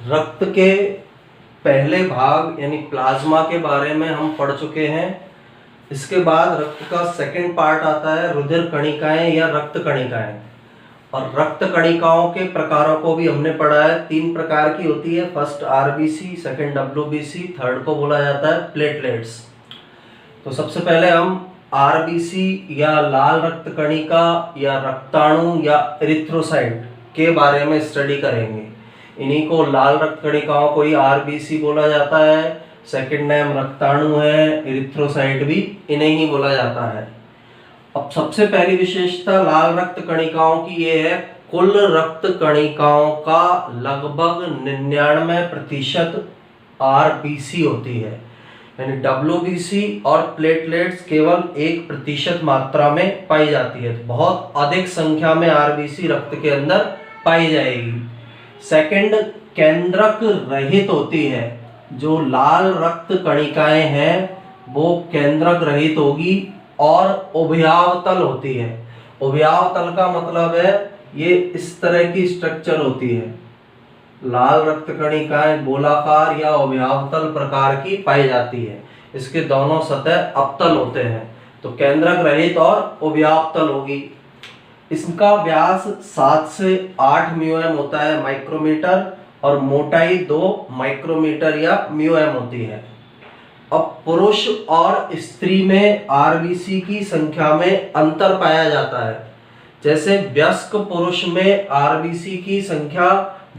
रक्त के पहले भाग यानी प्लाज्मा के बारे में हम पढ़ चुके हैं। इसके बाद रक्त का सेकंड पार्ट आता है रुधिर कणिकाएं या रक्त कणिकाएं। और रक्त कणिकाओं के प्रकारों को भी हमने पढ़ा है। 3 प्रकार की होती है, first RBC, second WBC, third को बोला जाता है प्लेटलेट्स। तो सबसे पहले हम आरबीसी या लाल रक्त कणिका या रक्ताणु या एरिथ्रोसाइट के बारे में स्टडी करेंगे। इन्हीं को लाल रक्त कणिकाओं को ही आरबीसी बोला जाता है। सेकंड नेम रक्ताणु है, एरिथ्रोसाइट भी इन्हें ही बोला जाता है। अब सबसे पहली विशेषता लाल रक्त कणिकाओं की ये है, कुल रक्त कणिकाओं का लगभग 99% आरबीसी होती है, यानी डब्ल्यूबीसी और प्लेटलेट्स केवल 1% मात्रा में पाई जाती है। तो बहुत अधिक संख्या में आरबीसी रक्त के अंदर पाई जाएगी। सेकंड, केंद्रक रहित होती है। जो लाल रक्त कणिकाएं हैं वो केंद्रक रहित होगी और उभयावतल होती है। उभयावतल का मतलब है ये इस तरह की स्ट्रक्चर होती है। लाल रक्त कणिकाएं गोलाकार या उभयावतल प्रकार की पाई जाती है। इसके दोनों सतह अवतल होते हैं, तो केंद्रक रहित और उभयावतल होगी। इसका व्यास 7 से 8 म्यूएम होता है, माइक्रोमीटर, और मोटाई 2 माइक्रोमीटर या म्यूएम होती है। अब पुरुष और स्त्री में आरबीसी की संख्या में अंतर पाया जाता है। जैसे वयस्क पुरुष में आरबीसी की संख्या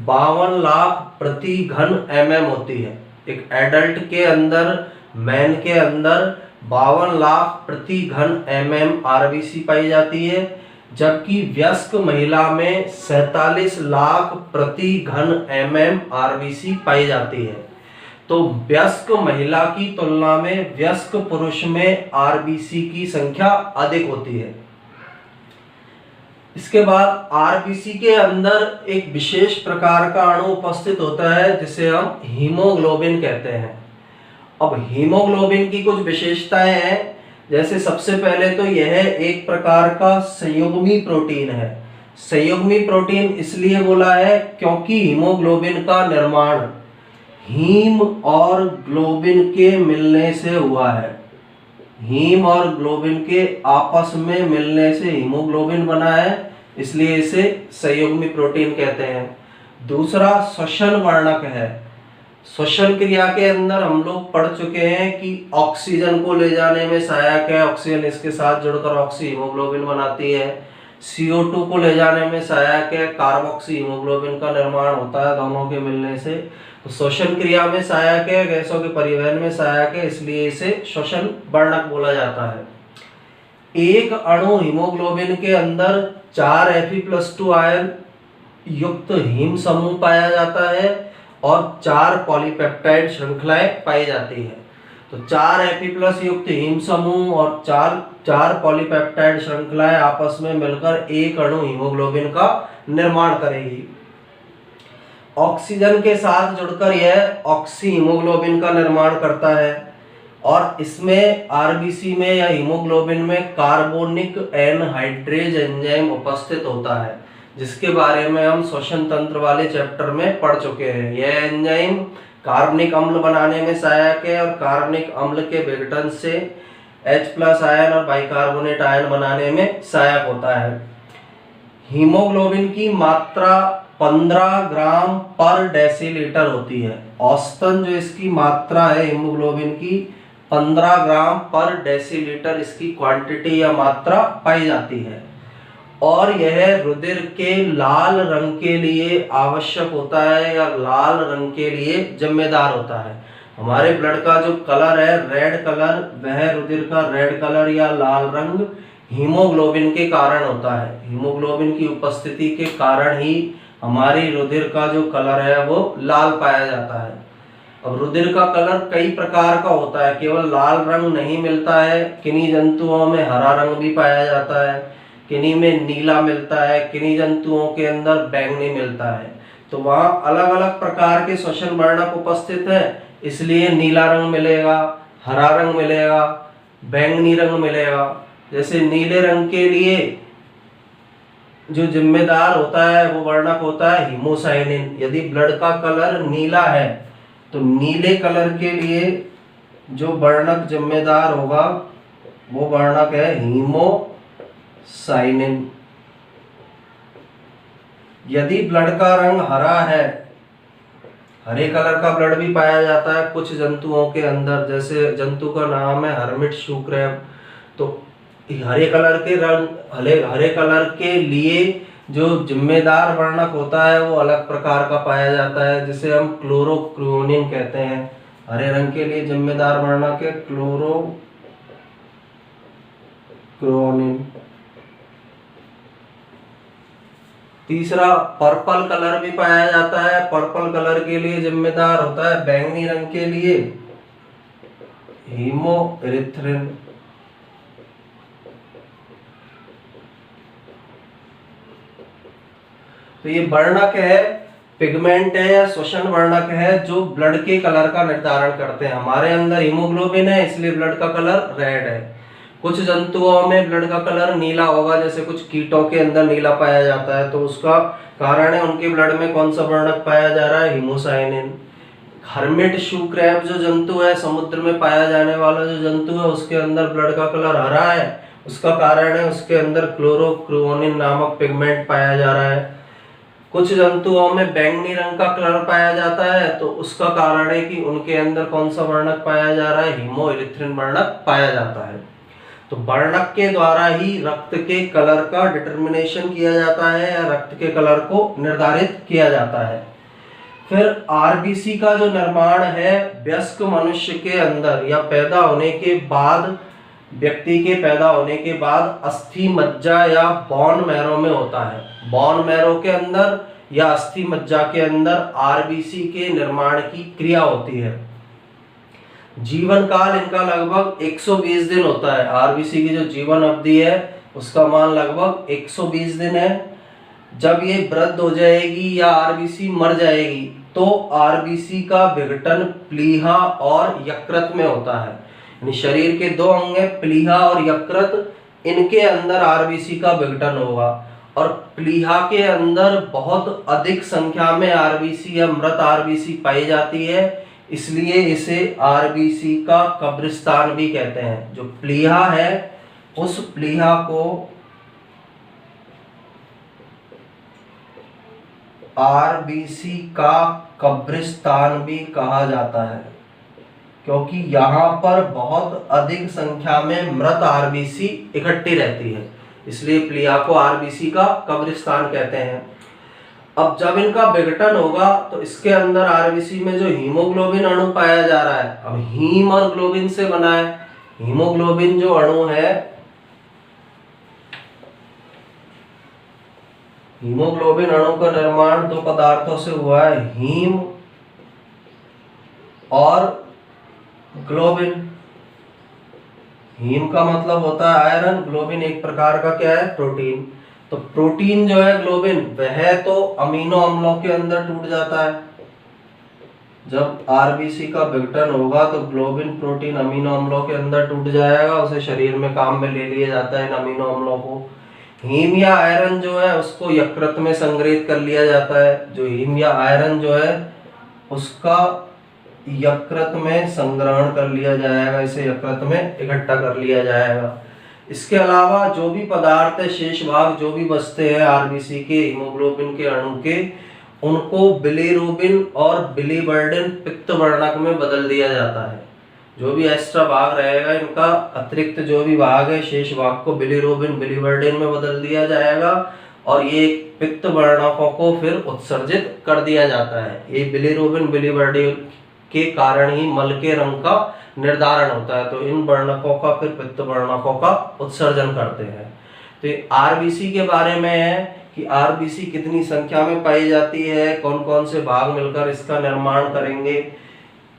52 लाख प्रति घन mm होती है। एक एडल्ट के अंदर, मैन के अंदर 52 लाख प्रति घन mm आरबीसी पाई जाती है, जबकि वयस्क महिला में 47 लाख प्रति घन mm आरबीसी पाई जाती है। तो वयस्क महिला की तुलना में वयस्क पुरुष में आरबीसी की संख्या अधिक होती है। इसके बाद आरबीसी के अंदर एक विशेष प्रकार का अणु उपस्थित होता है जिसे हम हीमोग्लोबिन कहते हैं। अब हीमोग्लोबिन की कुछ विशेषताएं हैं। जैसे सबसे पहले तो यह एक प्रकार का संयुग्मी प्रोटीन है। संयुग्मी प्रोटीन इसलिए बोला है क्योंकि हीमोग्लोबिन का निर्माण हीम और ग्लोबिन के मिलने से हुआ है। हीम और ग्लोबिन के आपस में मिलने से हीमोग्लोबिन बना है, इसलिए इसे संयुग्मी प्रोटीन कहते हैं। दूसरा श्वसन वर्णक है। श्वसन क्रिया के अंदर हम लोग पढ़ चुके हैं कि ऑक्सीजन को ले जाने में सहायक है, ऑक्सीजन इसके साथ जुड़कर ऑक्सी हीमोग्लोबिन बनाती है। CO2 को ले जाने में सहायक है, कार्बोक्सी हीमोग्लोबिन का निर्माण होता है दोनों के मिलने से। तो श्वसन क्रिया में सहायक है, गैसों के परिवहन में सहायक है, इसलिए इसे श्वसन वर्णक बोला जाता है। एक अणु हीमोग्लोबिन के अंदर 4 Fe+2 आयन युक्त हीम समूह पाया जाता है और 4 पॉलीपेप्टाइड श्रृंखलाएं पाई जाती है। तो 4 Fe+ युक्त हीम समूह और 4 पॉलीपेप्टाइड श्रृंखलाएं आपस में मिलकर एक अणु हीमोग्लोबिन का निर्माण करेगी। ऑक्सीजन के साथ जुड़कर यह ऑक्सी हीमोग्लोबिन का निर्माण करता है और इसमें आरबीसी में या हीमोग्लोबिन में कार्बोनिक एनहाइड्रेज एंजाइम उपस्थित होता है, जिसके बारे में हम श्वसन तंत्र वाले चैप्टर में पढ़ चुके हैं। यह एंजाइम कार्बनिक अम्ल बनाने में सहायक है और कार्बनिक अम्ल के विघटन से H+ आयन और बाइकार्बोनेट आयन बनाने में सहायक होता है। हीमोग्लोबिन की मात्रा 15 ग्राम पर डेसीलीटर होती है। औसतन जो इसकी मात्रा है हीमोग्लोबिन की 15 ग्राम पर डेसीलीटर इसकी क्वांटिटी या मात्रा पाई जाती है। और यह रुधिर के लाल रंग के लिए आवश्यक होता है या लाल रंग के लिए जिम्मेदार होता है। हमारे ब्लड का जो कलर है रेड कलर, वह रुधिर का रेड कलर या लाल रंग हीमोग्लोबिन के कारण होता है। हीमोग्लोबिन की उपस्थिति के कारण ही हमारी रुधिर का जो कलर है वो लाल पाया जाता है। अब रुधिर का कलर कई प्रकार का होता है, केवल लाल रंग नहीं मिलता है। किन्हीं जंतुओं में हरा रंग भी पाया जाता है, किन्हीं में नीला मिलता है, किन्हीं जंतुओं के अंदर बैंगनी मिलता है। तो वहाँ अलग अलग प्रकार के श्वसन वर्णक उपस्थित है, इसलिए नीला रंग मिलेगा, हरा रंग मिलेगा, बैंगनी रंग मिलेगा। जैसे नीले रंग के लिए जो जिम्मेदार होता है वो वर्णक होता है हीमोसाइनिन। यदि ब्लड का कलर नीला है तो नीले कलर के लिए जो वर्णक जिम्मेदार होगा वो वर्णक है हीमोसाइनिन। यदि ब्लड का रंग हरा है, हरे कलर का ब्लड भी पाया जाता है कुछ जंतुओं के अंदर, जैसे जंतु का नाम है हर्मिट शू क्रैब। तो हरे कलर के रंग, हरे कलर के लिए जो जिम्मेदार वर्णक होता है वो अलग प्रकार का पाया जाता है, जिसे हम क्लोरोक्रोनिन कहते हैं। हरे रंग के लिए जिम्मेदार वर्णक है क्लोरोक्रोनिन। तीसरा, पर्पल कलर भी पाया जाता है। पर्पल कलर के लिए जिम्मेदार होता है बैंगनी रंग के लिए हीमोएरिथ्रिन। तो ये वर्णक है, पिगमेंट है या श्वसन वर्णक है जो ब्लड के कलर का निर्धारण करते हैं। हमारे अंदर हीमोग्लोबिन है इसलिए ब्लड का कलर रेड है। कुछ जंतुओं में ब्लड का कलर नीला होगा, जैसे कुछ कीटों के अंदर नीला पाया जाता है, तो उसका कारण है उनके ब्लड में कौन सा वर्णक पाया जा रहा है, हीमोसाइनिन। हर्मिट शू क्रैब जो जंतु है, समुद्र में पाया जाने वाला जो जंतु है, उसके अंदर ब्लड का कलर हरा है, उसका कारण है उसके अंदर क्लोरोक्रोनिन नामक पिगमेंट पाया जा रहा है। कुछ जंतुओं में बैंगनी रंग का कलर पाया जाता है, तो उसका कारण है कि उनके अंदर कौन सा वर्णक पाया जा रहा है, हीमोएरिथ्रिन वर्णक पाया जाता है। तो वर्णक के द्वारा ही रक्त के कलर का डिटर्मिनेशन किया जाता है या रक्त के कलर को निर्धारित किया जाता है। फिर आरबीसी का जो निर्माण है वयस्क मनुष्य के अंदर या पैदा होने के बाद, व्यक्ति के पैदा होने के बाद अस्थि मज्जा या बोन मैरो में होता है। बोन मैरो के अंदर या अस्थि मज्जा के अंदर आरबीसी के निर्माण की क्रिया होती है। जीवन काल इनका लगभग 120 दिन होता है। आरबीसी की जो जीवन अवधि है उसका मान लगभग 120 दिन है। जब ये वृद्ध हो जाएगी या आरबीसी मर जाएगी तो आरबीसी का विघटन प्लीहा और यकृत में होता है। यानी शरीर के दो अंग हैं, प्लीहा और यकृत, इनके अंदर आरबीसी का विघटन होगा। और प्लीहा के अंदर बहुत अधिक संख्या में आरबीसी या मृत आरबीसी पाई जाती है, इसलिए इसे आरबीसी का कब्रिस्तान भी कहते हैं। जो प्लीहा है उस प्लीहा को आरबीसी का कब्रिस्तान भी कहा जाता है, क्योंकि यहाँ पर बहुत अधिक संख्या में मृत आरबीसी इकट्ठी रहती है, इसलिए प्लीहा को आरबीसी का कब्रिस्तान कहते हैं। अब जब इनका विघटन होगा तो इसके अंदर आरबीसी में जो हीमोग्लोबिन अणु पाया जा रहा है, अब हीम और ग्लोबिन से बना है। हीमोग्लोबिन जो अणु है, हीमोग्लोबिन अणु का निर्माण दो पदार्थों से हुआ है, हीम और ग्लोबिन। हीम का मतलब होता है आयरन, ग्लोबिन एक प्रकार का क्या है, प्रोटीन। तो प्रोटीन जो है ग्लोबिन, वह तो अमीनो अम्लों के अंदर टूट जाता है। जब आरबीसी का विघटन होगा तो ग्लोबिन प्रोटीन अमीनो अम्लों के अंदर टूट जाएगा, उसे शरीर में काम में ले लिया जाता है इन अमीनो अम्लों को। हीम या आयरन जो है उसको यकृत में संग्रहित कर लिया जाता है। जो हीम या आयरन जो है उसका यकृत में संग्रहण कर लिया जाएगा, इसे यकृत में इकट्ठा कर लिया जाएगा। इसके अलावा जो भी पदार्थ है, शेष भाग जो भी बचते हैं आरबीसी के, हीमोग्लोबिन के अणु के, उनको बिलीरुबिन और बिलीवर्डिन पित्त वर्णक में बदल दिया जाता है। जो भी एक्स्ट्रा भाग रहेगा, इनका अतिरिक्त जो भी भाग है, शेष भाग को बिलीरुबिन बिलीवर्डिन में बदल दिया जाएगा और ये पित्त वर्णकों को फिर उत्सर्जित कर दिया जाता है। ये बिलीरुबिन बिलीवर्डिन के कारण ही मल के रंग का निर्धारण होता है, तो इन वर्णकों का फिर पित्त वर्णकों का उत्सर्जन करते हैं। तो ये आरबीसी के बारे में है कि आरबीसी कितनी संख्या में पाई जाती है, कौन कौन से भाग मिलकर इसका निर्माण करेंगे,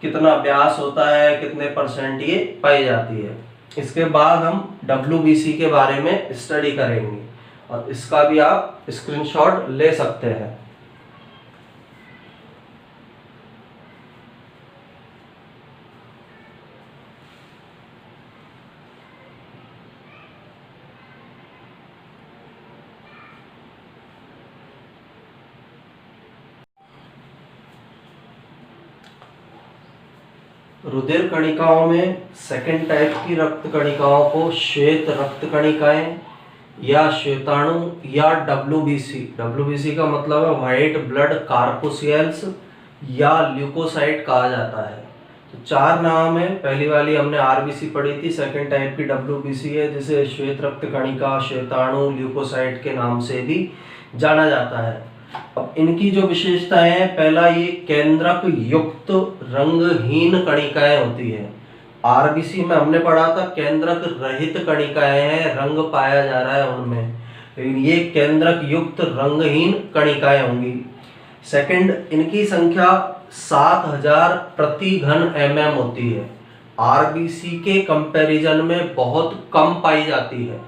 कितना व्यास होता है, कितने परसेंट ये पाई जाती है। इसके बाद हम डब्ल्यूबीसी के बारे में स्टडी करेंगे और इसका भी आप स्क्रीनशॉट ले सकते हैं। रुधिर कणिकाओं में सेकेंड टाइप की रक्त कणिकाओं को श्वेत रक्त कणिकाएं या श्वेताणु या डब्ल्यूबीसी का मतलब है व्हाइट ब्लड कार्पुसियल्स या ल्यूकोसाइट कहा जाता है। तो 4 नाम है। पहली वाली हमने आरबीसी पढ़ी थी, सेकेंड टाइप की डब्ल्यूबीसी है जिसे श्वेत रक्त कणिका, श्वेताणु, ल्यूकोसाइट के नाम से भी जाना जाता है। अब इनकी जो विशेषताएं हैं, पहला ये केंद्रक युक्त रंगहीन कणिकाएं होती है। आरबीसी में हमने पढ़ा था केंद्रक रहित कणिकाएं हैं, रंग पाया जा रहा है उनमें, लेकिन ये केंद्रक युक्त रंगहीन कणिकाएं होंगी। सेकंड, इनकी संख्या 7000 प्रति घन mm होती है। आरबीसी के कंपैरिजन में बहुत कम पाई जाती है।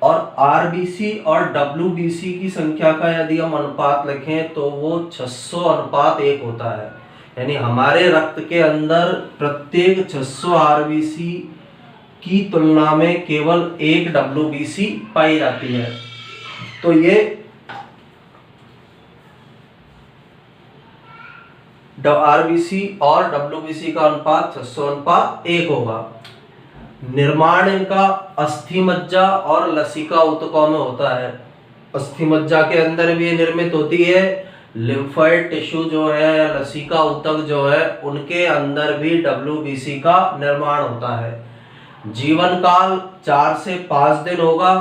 और आरबीसी और डब्ल्यूबीसी की संख्या का यदि हम अनुपात लिखें तो वो 600:1 होता है। यानी हमारे रक्त के अंदर प्रत्येक 600 आरबीसी की तुलना में केवल 1 डब्ल्यूबीसी पाई जाती है। तो ये आरबीसी और डब्ल्यूबीसी का अनुपात 600:1 होगा। निर्माण इनका अस्थि मज्जा और लसिका ऊतकों में होता है। अस्थि मज्जा के अंदर भी ये निर्मित होती है। लिम्फोइड टिश्यू जो है या लसिका ऊतक जो है उनके अंदर भी डब्ल्यूबीसी का निर्माण होता है। जीवन काल 4 से 5 दिन होगा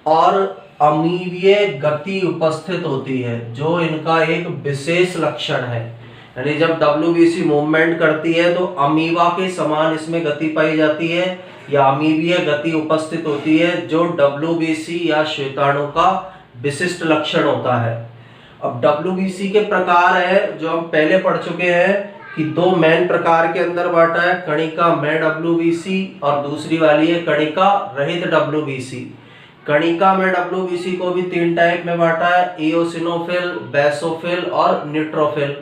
और अमीवीय गति उपस्थित होती है जो इनका एक विशेष लक्षण है। यानी जब डब्ल्यूबीसी मूवमेंट करती है तो अमीबा के समान इसमें गति पाई जाती है या अमीबीय गति उपस्थित होती है जो डब्ल्यूबीसी या श्वेताणु का विशिष्ट लक्षण होता है। अब डब्ल्यूबीसी के प्रकार है जो हम पहले पढ़ चुके हैं कि 2 मेन प्रकार के अंदर बांटा है, कणिका में डब्ल्यूबीसी और दूसरी वाली है कणिका रहित डब्ल्यूबीसी। कणिका में डब्ल्यूबीसी को भी 3 टाइप में बांटा है, इओसिनोफिल, बेसोफिल और न्यूट्रोफिल।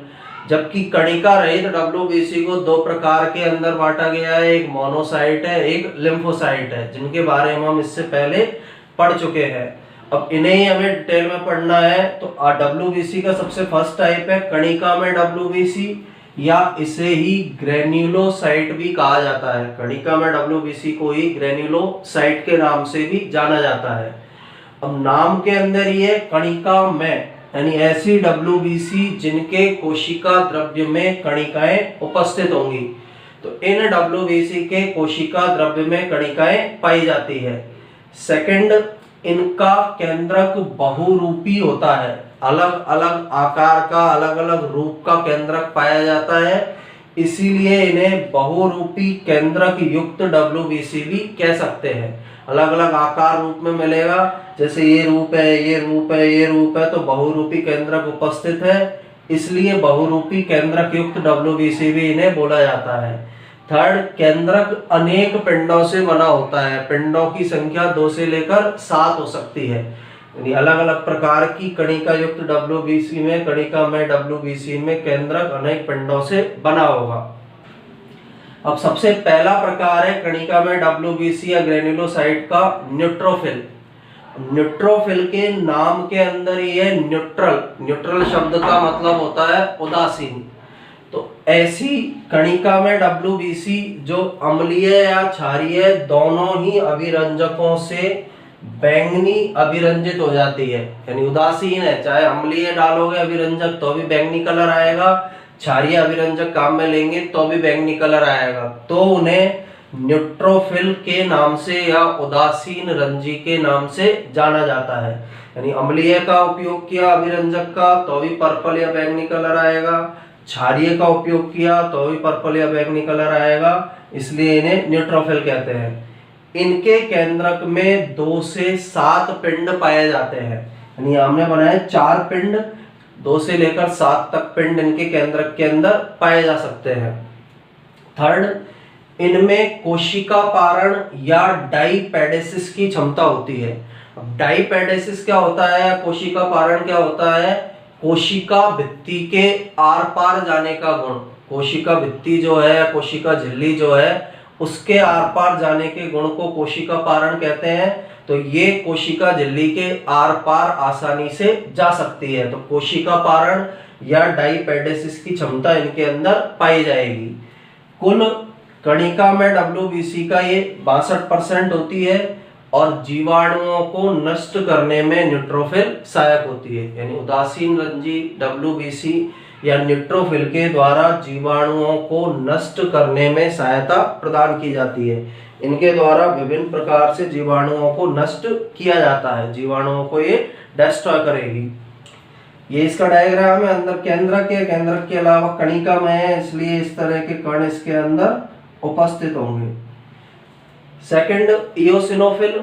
जबकि कणिका रहित डब्ल्यूबीसी को 2 प्रकार के अंदर बांटा गया है, एक मोनोसाइट है, एक लिम्फोसाइट है, जिनके बारे में हम इससे पहले पढ़ चुके हैं। अब इन्हें ही हमें डिटेल में पढ़ना है। तो डब्ल्यूबीसी का सबसे फर्स्ट टाइप है कणिका में डब्ल्यूबीसी या इसे ही ग्रेन्युलोसाइट भी कहा जाता है। कणिका में डब्ल्यूबीसी को ही ग्रेन्युलोसाइट के नाम से भी जाना जाता है। अब नाम के अंदर ये कणिका में यानी ऐसी डब्ल्यूबीसी जिनके कोशिका द्रव्य में कणिकाएं उपस्थित होंगी। तो इन डब्ल्यूबीसी के कोशिका द्रव्य में कणिकाएं पाई जाती है। सेकंड, इनका केंद्रक बहुरूपी होता है, अलग अलग आकार का, अलग अलग रूप का केंद्रक पाया जाता है, इसीलिए इन्हें बहुरूपी केंद्रक युक्त डब्ल्यूबीसी भी कह सकते हैं। अलग अलग आकार रूप में मिलेगा, जैसे ये रूप है, ये रूप है, ये रूप है, तो बहुरूपी केंद्रक उपस्थित है, इसलिए बहुरूपी केंद्रक युक्त डब्ल्यूबीसी भी इन्हें बोला जाता है। थर्ड, केंद्रक अनेक पिंडों से बना होता है। पिंडों की संख्या 2 से लेकर 7 हो सकती है। यानी अलग अलग प्रकार की कणिका युक्त डब्ल्यूबीसी में, कणिका में डब्ल्यूबीसी में केंद्रक अनेक पिंडों से बना होगा। अब सबसे पहला प्रकार है कणिका में डब्ल्यूबीसी या ग्रेन्युलोसाइट का न्यूट्रोफिल। न्यूट्रोफिल के नाम के अंदर ही है न्यूट्रल शब्द का मतलब होता है उदासीन। तो ऐसी कणिका में डब्ल्यूबीसी जो अम्लीय या क्षारीय दोनों ही अभिरंजकों से बैंगनी अभिरंजित हो जाती है। यानी उदासीन है, चाहे अम्लीय डालोगे अभिरंजक तो भी बैंगनी कलर आएगा, क्षारीय अभिरंजक काम में लेंगे तो भी बैंगनी कलर आएगा, तो उन्हें न्यूट्रोफिल के नाम से या उदासीन रंजी के नाम से जाना जाता है। यानी अम्लीय का उपयोग किया अभिरंजक का तो भी पर्पल या बैंगनी कलर आएगा, क्षारीय का उपयोग किया तो भी पर्पल या बैंगनी कलर आएगा, इसलिए इन्हें न्यूट्रोफिल कहते हैं। इनके केंद्रक में 2 से 7 पिंड पाए जाते हैं। यानी हमने बनाए 4 पिंड, 2 से लेकर 7 तक पिंड इनके केंद्रक के अंदर पाए जा सकते हैं। थर्ड, इनमें कोशिका पारण या डाईपेडेसिस की क्षमता होती है। अब डाईपेडेसिस क्या होता है, कोशिका पारण क्या होता है? कोशिका भित्ति के आर पार जाने का गुण। कोशिका भित्ति जो है, कोशिका झिल्ली जो है, उसके आर पार जाने के गुण को कोशिका पारण कहते हैं। तो ये कोशिका झिल्ली के आर पार आसानी से जा सकती है, तो कोशिका पारण या डाईपेडेसिस की क्षमता इनके अंदर पाई जाएगी। कुल कणिका में WBC का ये 62% होती है और जीवाणुओं को नष्ट करने में न्यूट्रोफिल सहायक होती है। यानी उदासीन रंजी WBC या न्यूट्रोफिल के द्वारा जीवाणुओं को नष्ट करने में सहायता प्रदान की जाती है। इनके द्वारा विभिन्न प्रकार से जीवाणुओं को नष्ट किया जाता है, जीवाणुओं को ये डिस्ट्रॉय करेगी। ये इसका डायग्राम है। अंदर केंद्रक है, केंद्रक के अलावा कणिका में है, इसलिए इस तरह के कण इसके अंदर उपस्थित होंगे। Second, eosinophil.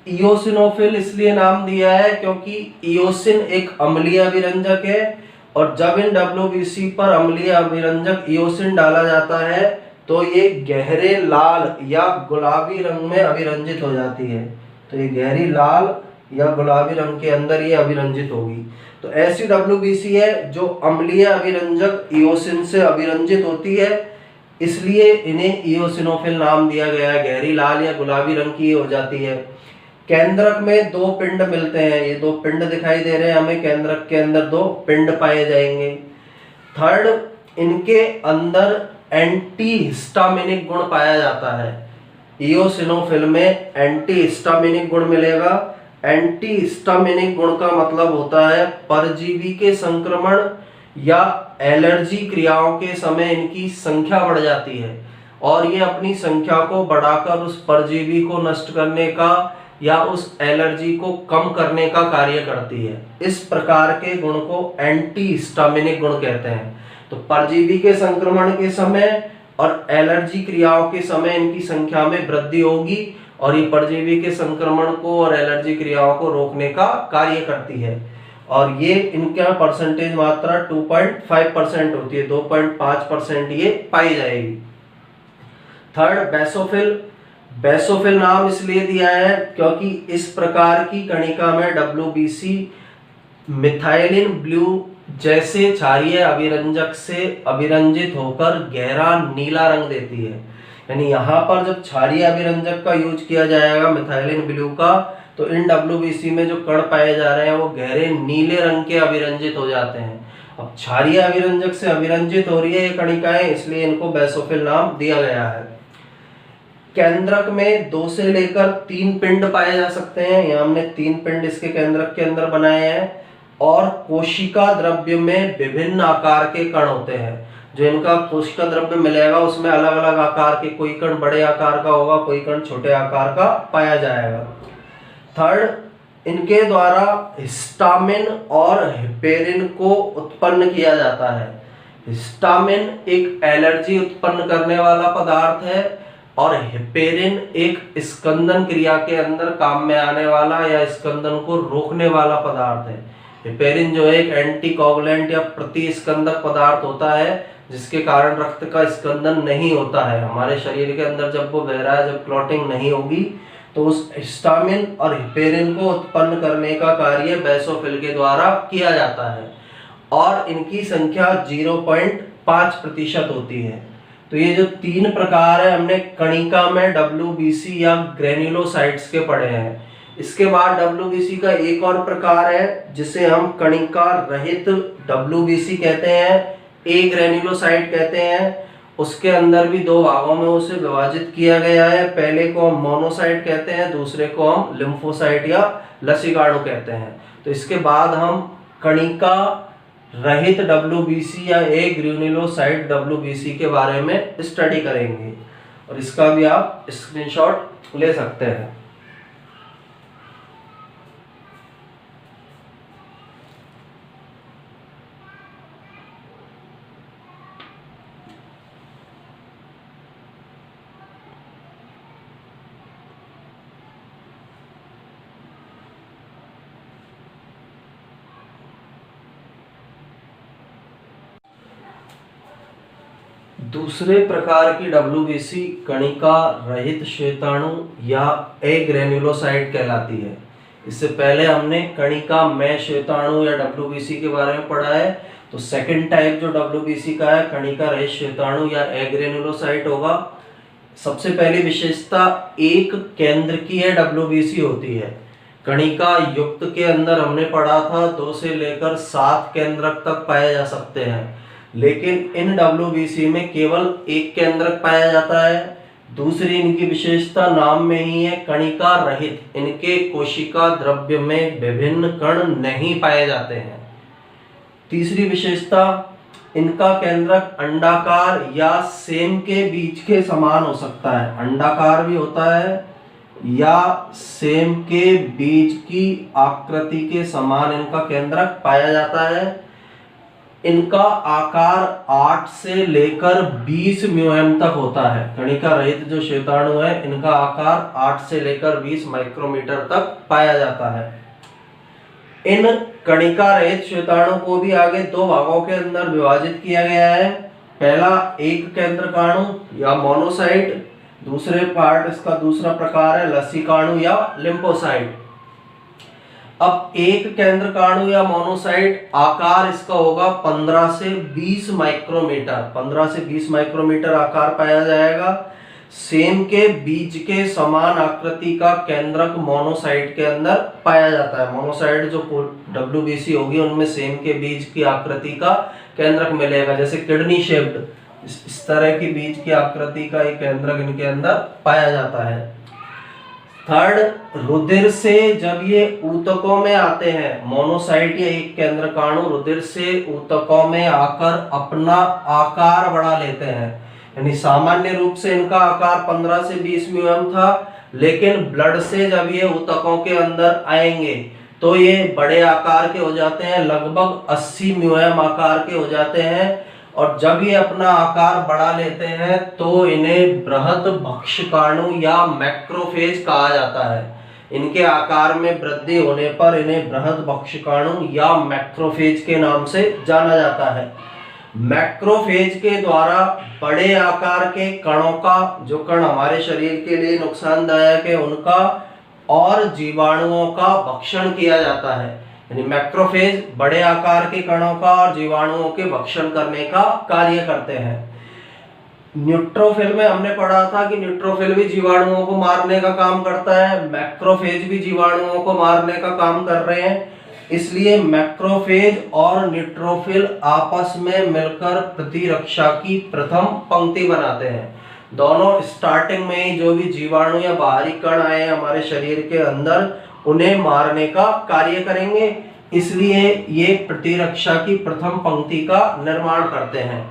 इओसिनोफिल इसलिए नाम दिया है क्योंकि इओसिन एक अम्लीय अभिरंजक है और जब इन WBC पर अम्लीय अभिरंजक इओसिन डाला जाता है तो ये गहरे लाल या गुलाबी रंग में अभिरंजित हो जाती है। तो ये गहरी लाल या गुलाबी रंग के अंदर ये अभिरंजित होगी। तो ऐसी WBC है जो अम्लीय अभिरंजक इओसिन से अभिरंजित होती है, इसलिए इन्हें इओसिनोफिल नाम दिया गया है। गहरी लाल या गुलाबी रंग की हो जाती है। केंद्रक में दो पिंड मिलते हैं, ये दो पिंड दिखाई दे रहे हैं हमें। केंद्रक के अंदर दो पिंड पाए जाएंगे। थर्ड, इनके अंदर एंटी हिस्टामिनिक गुण पाया जाता है। इओसिनोफिल में एंटी हिस्टामिनिक गुण मिलेगा। एंटी हिस्टामिनिक गुण का मतलब होता है परजीवी के संक्रमण या एलर्जी क्रियाओं के समय इनकी संख्या बढ़ जाती है और ये अपनी संख्या को बढ़ाकर उस परजीवी को नष्ट करने का या उस एलर्जी को कम करने का कार्य करती है। इस प्रकार के गुण को एंटी हिस्टामिनिक गुण कहते हैं। तो परजीवी के संक्रमण के समय और एलर्जी क्रियाओं के समय इनकी संख्या में वृद्धि होगी और ये परजीवी के संक्रमण को और एलर्जी क्रियाओं को रोकने का कार्य करती है। और ये इनका परसेंटेज मात्रा 2.5% होती है, 2.5% ये पाई जाएगी। Third, basophil. बेसोफिल नाम इसलिए दिया है क्योंकि इस प्रकार की कणिका में WBC मिथाइलिन ब्लू जैसे क्षारीय अभिरंजक से अभिरंजित होकर गहरा नीला रंग देती है। यानी यहाँ पर जब क्षारीय अभिरंजक का यूज किया जाएगा मिथाइलिन ब्लू का, तो इन WBC में जो कण पाए जा रहे हैं वो गहरे नीले रंग के अभिरंजित हो जाते हैं। अब क्षारीय अभिरंजक से अभिरंजित हो रही है ये कणिकाएं, इसलिए इनको बेसोफिल नाम दिया गया है। केंद्रक में 2 से लेकर 3 पिंड पाए जा सकते हैं। यहाँ हमने 3 पिंड इसके केंद्रक के अंदर बनाए हैं। और कोशिका द्रव्य में विभिन्न आकार के कण होते हैं। जो इनका कोशिका द्रव्य मिलेगा उसमें अलग अलग आकार के, कोई कण बड़े आकार का होगा, कोई कण छोटे आकार का पाया जाएगा। थर्ड, इनके द्वारा हिस्टामिन और हिपेरिन को उत्पन्न किया जाता है। हिस्टामिन एक एलर्जी उत्पन्न करने वाला पदार्थ है और हिपेरिन एक स्कंदन क्रिया के अंदर काम में आने वाला या स्कंदन को रोकने वाला पदार्थ है। हिपेरिन जो एक एंटीकोगुलेंट या प्रतिस्कंदक पदार्थ होता है जिसके कारण रक्त का स्कंदन नहीं होता है हमारे शरीर के अंदर। जब वो बह रहा है, जब क्लॉटिंग नहीं होगी, तो उस हिस्टामिन और हिपेरिन को उत्पन्न करने का कार्य बेसोफिल के द्वारा किया जाता है और इनकी संख्या 0.5% होती है। तो ये जो 3 प्रकार है हमने कणिका में WBC या ग्रेन्युलोसाइट्स के पढ़े हैं। इसके बाद WBC का एक और प्रकार है जिसे हम कणिका रहित WBC कहते हैं, ए ग्रेन्युलोसाइट कहते हैं। उसके अंदर भी 2 भागों में उसे विभाजित किया गया है। पहले को हम मोनोसाइट कहते हैं, दूसरे को हम लिम्फोसाइट या लसीकाणु कहते हैं। तो इसके बाद हम कणिका रहित WBC या ए ग्रेन्युलोसाइट WBC के बारे में स्टडी करेंगे और इसका भी आप स्क्रीनशॉट ले सकते हैं। दूसरे प्रकार की WBC कणिका रहित श्वेताणु या एग्रेन्युलोसाइट कहलाती है। इससे पहले हमने कणिका में श्वेताणु या WBC के बारे में पढ़ा है। तो सेकंड टाइप जो WBC का है कणिका रहित श्वेताणु या एग्रेन्युलोसाइट होगा। सबसे पहली विशेषता एक केंद्रकीय WBC होती है। कणिका युक्त के अंदर हमने पढ़ा था 2 से लेकर 7 केंद्रक तक पाए जा सकते हैं। लेकिन इन WBC में केवल एक केंद्रक पाया जाता है। दूसरी इनकी विशेषता नाम में ही है, कणिका रहित। इनके कोशिका द्रव्य में विभिन्न कण नहीं पाए जाते हैं। तीसरी विशेषता, इनका केंद्रक अंडाकार या सेम के बीज के समान हो सकता है। अंडाकार भी होता है या सेम के बीज की आकृति के समान इनका केंद्रक पाया जाता है। इनका आकार 8 से लेकर 20 म्यूएम तक होता है। कणिका रहित जो श्वेताणु है, इनका आकार 8 से लेकर 20 माइक्रोमीटर तक पाया जाता है। इन कणिका रहित श्वेताणु को भी आगे दो भागों के अंदर विभाजित किया गया है। पहला एक केंद्रकाणु या मोनोसाइट, दूसरे पार्ट इसका दूसरा प्रकार है लसीकाणु या लिम्फोसाइट। अब एक केंद्रकाणु या मोनोसाइट आकार इसका होगा 15 से 20 माइक्रोमीटर। 15 से 20 माइक्रोमीटर आकार पाया जाएगा। सेम के बीज के समान आकृति का केंद्रक मोनोसाइट के अंदर पाया जाता है। मोनोसाइट जो WBC होगी उनमें सेम के बीज की आकृति का केंद्रक मिलेगा, जैसे किडनी शेप्ड, इस तरह की बीज की आकृति का एक केंद्रक इनके अंदर पाया जाता है। थर्ड, रुधिर से जब ये ऊतकों में आते हैं, मोनोसाइट या एक केंद्रकाणु रुधिर से ऊतकों में आकर अपना आकार बढ़ा लेते हैं। यानी सामान्य रूप से इनका आकार 15 से 20 म्यूएम था, लेकिन ब्लड से जब ये ऊतकों के अंदर आएंगे तो ये बड़े आकार के हो जाते हैं, लगभग 80 म्यूएम आकार के हो जाते हैं। और जब ये अपना आकार बढ़ा लेते हैं तो इन्हें बृहद भक्षकाणु या मैक्रोफेज कहा जाता है। इनके आकार में वृद्धि होने पर इन्हें बृहद भक्षकाणु या मैक्रोफेज के नाम से जाना जाता है। मैक्रोफेज के द्वारा बड़े आकार के कणों का, जो कण हमारे शरीर के लिए नुकसानदायक है, उनका और जीवाणुओं का भक्षण किया जाता है। यानी मैक्रोफेज बड़े आकार के कणों का और जीवाणुओं के भक्षण करने का कार्य करते हैं। न्यूट्रोफिल में हमने पढ़ा था कि न्यूट्रोफिल भी जीवाणुओं को मारने का काम करता है, मैक्रोफेज भी जीवाणुओं को मारने का काम कर रहे हैं। इसलिए मैक्रोफेज और न्यूट्रोफिल आपस में मिलकर प्रतिरक्षा की प्रथम पंक्ति बनाते हैं। दोनों स्टार्टिंग में ही जो भी जीवाणु या बाहरी कण आए हमारे शरीर के अंदर, उन्हें मारने का कार्य करेंगे। इसलिए ये प्रतिरक्षा की प्रथम पंक्ति का निर्माण करते हैं।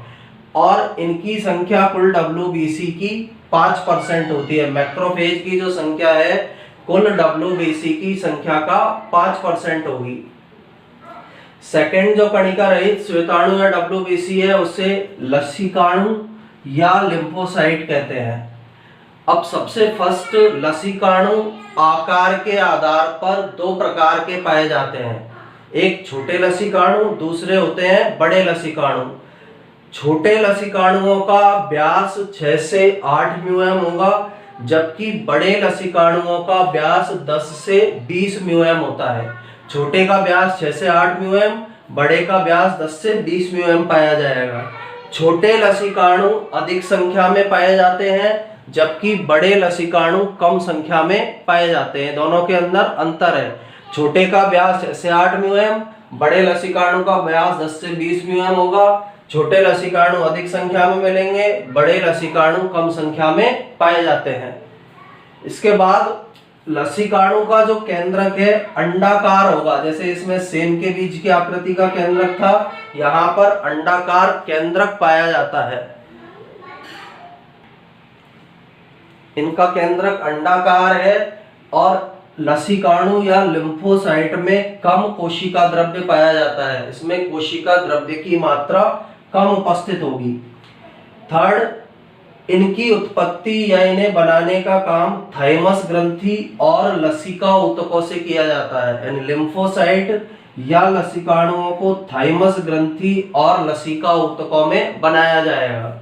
और इनकी संख्या कुल WBC की 5% होती है। मैक्रोफेज की जो संख्या है कुल WBC की संख्या का 5% होगी। सेकंड जो कणिका रहित श्वेताणु या WBC है, उसे लसीकाणु या लिम्फोसाइट कहते हैं। अब सबसे फर्स्ट, लसीकाणु आकार के आधार पर दो प्रकार के पाए जाते हैं। एक छोटे लसीकाणु, दूसरे होते हैं बड़े लसीकाणु। छोटे लसीकाणुओं का व्यास 6 से 8 म्यूएम होगा, जबकि बड़े लसीकाणुओं का व्यास 10 से 20 म्यूएम होता है। छोटे का व्यास 6 से 8 म्यूएम, बड़े का व्यास 10 से 20 म्यूएम पाया जाएगा। छोटे लसीकाणु अधिक संख्या में पाए जाते हैं, जबकि बड़े लसीकाणु कम संख्या में पाए जाते हैं। दोनों के अंदर अंतर है। छोटे का व्यास 6 से 8 म्यूएम, बड़े लसीकाणु का व्यास 10 से 20 म्यूएम होगा। छोटे लसीकाणु अधिक संख्या में मिलेंगे, बड़े लसीकाणु कम संख्या में पाए जाते हैं। इसके बाद लसीकाणु का जो केंद्रक है अंडाकार होगा। जैसे इसमें सेम के बीज की आकृति का केंद्रक था, यहाँ पर अंडाकार केंद्रक पाया जाता है। इनका केंद्रक अंडाकार है और लसीकाणु या लिम्फोसाइट में कम कोशिका द्रव्य पाया जाता है। इसमें कोशिका द्रव्य की मात्रा कम उपस्थित होगी। थर्ड, इनकी उत्पत्ति या इन्हें बनाने का काम थाइमस ग्रंथि और लसिका ऊतकों से किया जाता है। यानी लिम्फोसाइट या लसीकाणुओं को थाइमस ग्रंथि और लसिका ऊतकों में बनाया जाएगा।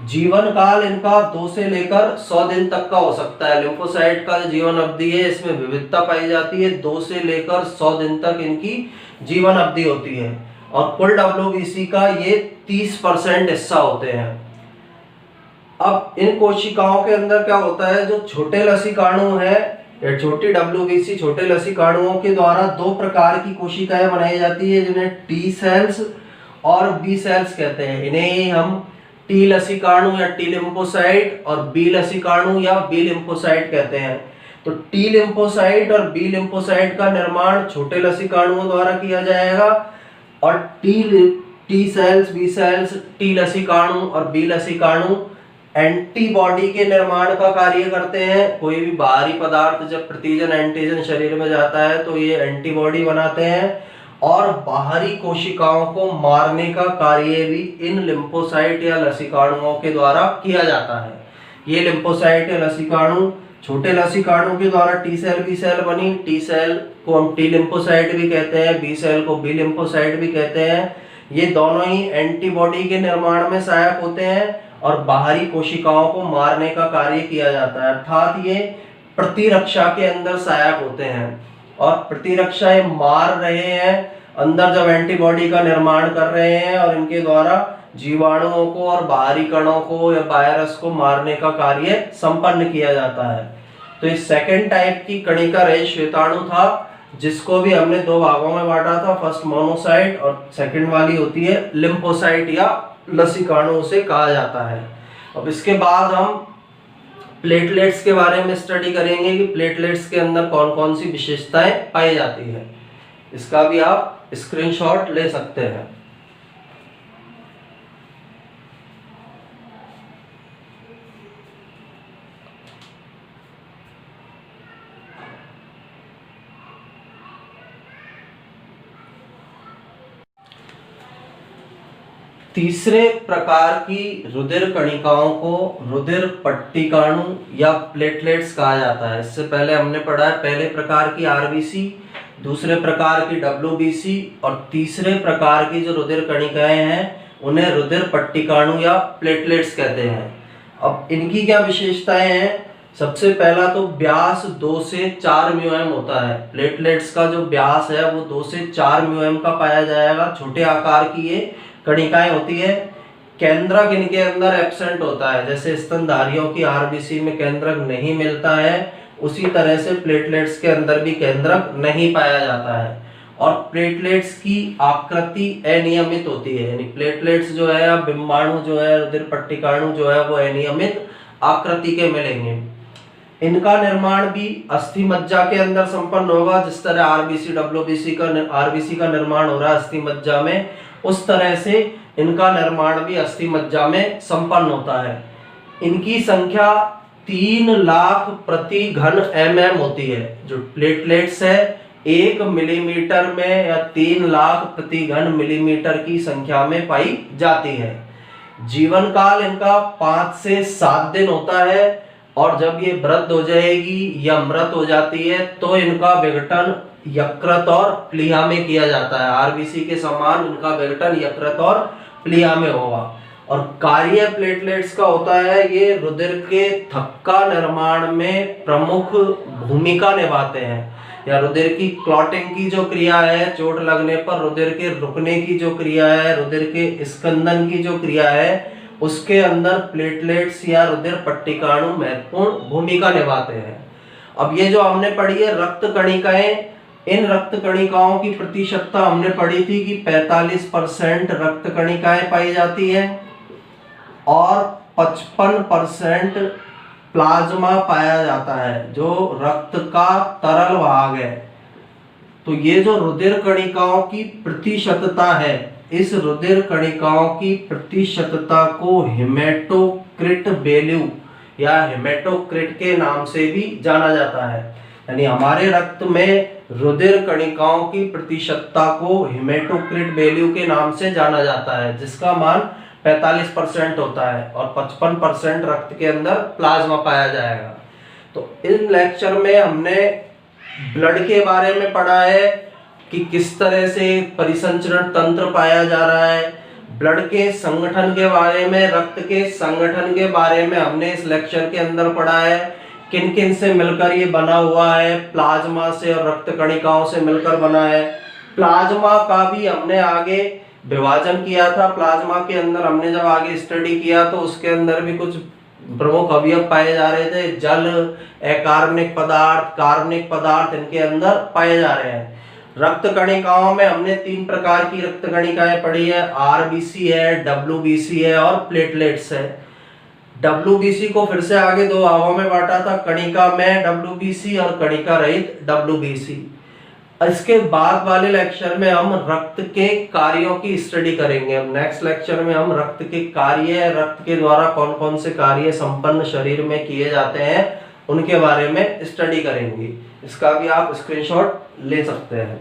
जीवन काल इनका 2 से लेकर 100 दिन तक का हो सकता है। लिम्फोसाइट का जीवन अवधि है, इसमें विविधता पाई जाती है। 2 से लेकर 100 दिन तक इनकी जीवन अवधि होती है और कुल WBC का ये 30% हिस्सा होते हैं। अब इन कोशिकाओं के अंदर क्या होता है, जो छोटे लसीकाणु है या छोटी WBC छोटे लसीकाणुओं के द्वारा 2 प्रकार की कोशिकाएं बनाई जाती है, जिन्हें टी सेल्स और बी सेल्स कहते हैं। इन्हें ही हम टी लसीकाणु या टी लिम्फोसाइट और बी लसीकाणु या बी लिम्फोसाइट कहते हैं। तो टी लिम्फोसाइट और बी लिम्फोसाइट का निर्माण छोटे लसीकाणुओं द्वारा किया जाएगा और T cells, B cells, T लसीकाणु और बी लसीकाणु एंटीबॉडी के निर्माण का कार्य करते हैं। कोई भी बाहरी पदार्थ जब प्रतिजन एंटीजन शरीर में जाता है तो ये एंटीबॉडी बनाते हैं और बाहरी कोशिकाओं को मारने का कार्य भी इन लिम्फोसाइट या लसीकाणुओं के द्वारा किया जाता है। ये लिम्फोसाइट या लसीकाणु छोटे लसीकाणु के द्वारा टी सेल, बी सेल बनी। टी सेल को हम टी लिम्फोसाइट भी कहते हैं, बी सेल को बी लिम्फोसाइट भी कहते हैं। ये दोनों ही एंटीबॉडी के निर्माण में सहायक होते हैं और बाहरी कोशिकाओं को मारने का कार्य किया जाता है, अर्थात ये प्रतिरक्षा के अंदर सहायक होते हैं। और प्रतिरक्षा ये मार रहे हैं अंदर जब एंटीबॉडी का निर्माण कर रहे हैं और इनके द्वारा जीवाणुओं को और बाहरी कणों को या वायरस को मारने का कार्य संपन्न किया जाता है। तो इस सेकेंड टाइप की कणिका रहित श्वेताणु था जिसको भी हमने दो भागों में बांटा था, फर्स्ट मोनोसाइट और सेकंड वाली होती है लिम्फोसाइट या लसीकाणु से कहा जाता है। अब इसके बाद हम प्लेटलेट्स के बारे में स्टडी करेंगे कि प्लेटलेट्स के अंदर कौन कौन सी विशेषताएं पाई जाती है। इसका भी आप स्क्रीनशॉट ले सकते हैं। तीसरे प्रकार की रुधिर कणिकाओं को रुधिर पट्टिकाणु या प्लेटलेट्स कहा जाता है। इससे पहले हमने पढ़ा है पहले प्रकार की आरबीसी, दूसरे प्रकार की डब्ल्यूबीसी और तीसरे प्रकार की जो रुधिर कणिकाएं हैं उन्हें रुधिर पट्टिकाणु या प्लेटलेट्स कहते हैं। अब इनकी क्या विशेषताएं हैं? सबसे पहला तो व्यास 2 से 4 म्यूएम होता है। प्लेटलेट्स का जो व्यास है वो 2 से 4 म्यूएम का पाया जाएगा। छोटे आकार की ये कणिकाएं होती है। केंद्रक इनके अंदर एब्सेंट होता है, जैसे स्तनधारियों की आरबीसी में केंद्रक नहीं मिलता है उसी तरह से प्लेटलेट्स के अंदर भी केंद्रक नहीं पाया जाता है। और प्लेटलेट्स की आकृति अनियमित होती है, यानी प्लेटलेट्स जो है या बिंबाणु जो है रुधिर पट्टिकाणु जो है वो अनियमित आकृति के मिलेंगे। इनका निर्माण भी अस्थि मज्जा के अंदर संपन्न होगा। जिस तरह आरबीसी डब्ल्यूबीसी का निर्माण हो रहा है अस्थि मज्जा में, उस तरह से इनका निर्माण भी अस्थि मज्जा में संपन्न होता है। इनकी संख्या 3 लाख प्रति घन mm होती है। जो प्लेटलेट्स है 1 मिलीमीटर में या 3 लाख प्रति घन मिलीमीटर की संख्या में पाई जाती है। जीवन काल इनका 5 से 7 दिन होता है और जब ये वृद्ध हो जाएगी या मृत हो जाती है तो इनका विघटन यकृत और प्लीहा में किया जाता है। आरबीसी के समान इनका विघटन यकृत और प्लीहा में होगा। और कार्य प्लेटलेट्स का होता है ये रुधिर के थक्का निर्माण में प्रमुख भूमिका निभाते हैं, या रुधिर की क्लॉटिंग की जो क्रिया है, चोट लगने पर रुधिर के रुकने की जो क्रिया है, रुधिर के स्कंदन की जो क्रिया है, उसके अंदर प्लेटलेट्स या रुधिर पट्टिकाणु महत्वपूर्ण भूमिका निभाते हैं। अब ये जो हमने पढ़ी है रक्त कणिकाएं, इन रक्त कणिकाओं की प्रतिशतता हमने पढ़ी थी कि 45% रक्त कणिकाएं पाई जाती है और 55% प्लाज्मा पाया जाता है जो रक्त का तरल भाग है। तो ये जो रुधिर कणिकाओं की प्रतिशतता है, इस रुधिर कणिकाओं की प्रतिशतता को हेमेटोक्रिट वैल्यू या हेमेटोक्रिट के नाम से भी जाना जाता है। यानी हमारे रक्त में रुधिर कणिकाओं की प्रतिशतता को हेमेटोक्रिट वैल्यू के नाम से जाना जाता है, जिसका मान 45% होता है और 55% रक्त के अंदर प्लाज्मा पाया जाएगा। तो इस लेक्चर में हमने ब्लड के बारे में पढ़ा है कि किस तरह से परिसंचरण तंत्र पाया जा रहा है। ब्लड के संगठन के बारे में, रक्त के संगठन के बारे में हमने इस लेक्चर के अंदर पढ़ा है। किन किन से मिलकर ये बना हुआ है, प्लाज्मा से और रक्त कणिकाओं से मिलकर बना है। प्लाज्मा का भी हमने आगे विभाजन किया था। प्लाज्मा के अंदर हमने जब आगे स्टडी किया तो उसके अंदर भी कुछ प्रमुख अवयव पाए जा रहे थे। जल, अकार्बनिक पदार्थ, कार्बनिक पदार्थ इनके अंदर पाए जा रहे हैं। रक्त कणिकाओं में हमने 3 प्रकार की रक्त कणिकाएं पढ़ी है, आरबीसी है, डब्ल्यूबीसी है और प्लेटलेट्स है। डब्ल्यूबीसी को फिर से आगे 2 भागों में बांटा था, कणिका में डब्ल्यूबीसी और कणिका रहित डब्ल्यूबीसी। इसके बाद वाले लेक्चर में हम रक्त के कार्यों की स्टडी करेंगे। अब नेक्स्ट लेक्चर में हम रक्त के कार्य, रक्त के द्वारा कौन कौन से कार्य संपन्न शरीर में किए जाते हैं उनके बारे में स्टडी करेंगे। इसका भी आप स्क्रीनशॉट ले सकते हैं।